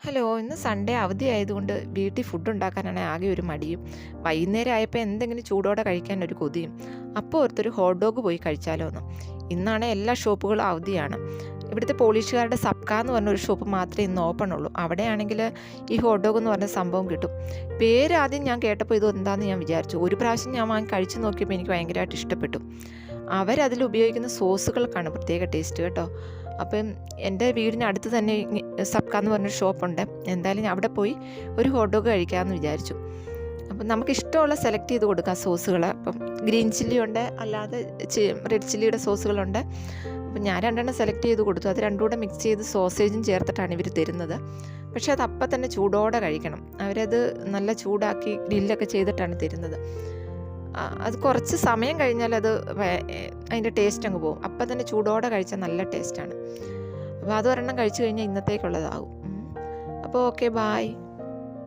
Hello, ഇന്ന് Sunday അവധി ആയതുകൊണ്ട് വീട്ടിൽ ഫുഡ് ഉണ്ടാക്കാനാണ് ആകെ ഒരു മടിയും. വൈകുന്നേരം ആയപ്പോൾ എന്തെങ്കിലും ചൂടോടെ കഴിക്കാൻ ഒരു കൊതിയും. അപ്പോൾ ഓർത്തൊരു ഹോട്ട് ഡോഗ് പോയി കഴിച്ചാലോ എന്ന്. ഇന്നാണ് എല്ലാ ഷോപ്പുകളും അവധിയാണ്. ഇവിടുത്തെ പോളിഷുകാരുടെ സബ്ക എന്ന് പറഞ്ഞൊരു ഷോപ്പ് മാത്രമേ ഇന്ന് ഓപ്പൺ ഉള്ളൂ. അവിടെയാണെങ്കിൽ ഈ ഹോട്ട് ഡോഗ് എന്ന് പറഞ്ഞ സംഭവം കിട്ടും. പേര് ആദ്യം ഞാൻ കേട്ടപ്പോൾ ഇത് എന്താണെന്ന് ഞാൻ വിചാരിച്ചു. ഒരു പ്രാവശ്യം ഞാൻ വാങ്ങി കഴിച്ച് നോക്കിയപ്പോൾ എനിക്ക് ഭയങ്കരമായിട്ട് ഇഷ്ടപ്പെട്ടു. അവരതിൽ ഉപയോഗിക്കുന്ന സോസുകൾക്കാണ് പ്രത്യേക ടേസ്റ്റ് കേട്ടോ. അപ്പം എൻ്റെ വീടിനടുത്ത് തന്നെ സബ്ക എന്ന് പറഞ്ഞൊരു ഷോപ്പുണ്ട്. എന്തായാലും ഞാൻ അവിടെ പോയി ഒരു ഹോട്ട് ഡോഗ് കഴിക്കാമെന്ന് വിചാരിച്ചു. അപ്പം നമുക്കിഷ്ടമുള്ള സെലക്ട് ചെയ്ത് കൊടുക്കാം സോസുകൾ. അപ്പം ഗ്രീൻ ചില്ലി ഉണ്ട്, അല്ലാതെ റെഡ് ചില്ലിയുടെ സോസുകളുണ്ട്. അപ്പം ഞാൻ രണ്ടെണ്ണം സെലക്ട് ചെയ്ത് കൊടുത്തു. അത് രണ്ടും കൂടെ മിക്സ് ചെയ്ത് സോസേജും ചേർത്തിട്ടാണ് ഇവർ തരുന്നത്. പക്ഷേ അത് അപ്പം തന്നെ ചൂടോടെ കഴിക്കണം. അവരത് നല്ല ചൂടാക്കി ഗ്രില്ലൊക്കെ ചെയ്തിട്ടാണ് തരുന്നത്. അത് കുറച്ച് സമയം കഴിഞ്ഞാൽ അതിൻ്റെ ടേസ്റ്റ് അങ്ങ് പോകും. അപ്പം തന്നെ ചൂടോടെ കഴിച്ചാൽ നല്ല ടേസ്റ്റാണ്. അപ്പോൾ അതൊരെണ്ണം കഴിച്ചു കഴിഞ്ഞാൽ ഇന്നത്തേക്കുള്ളതാകും. അപ്പോൾ ഓക്കെ, ബായ്.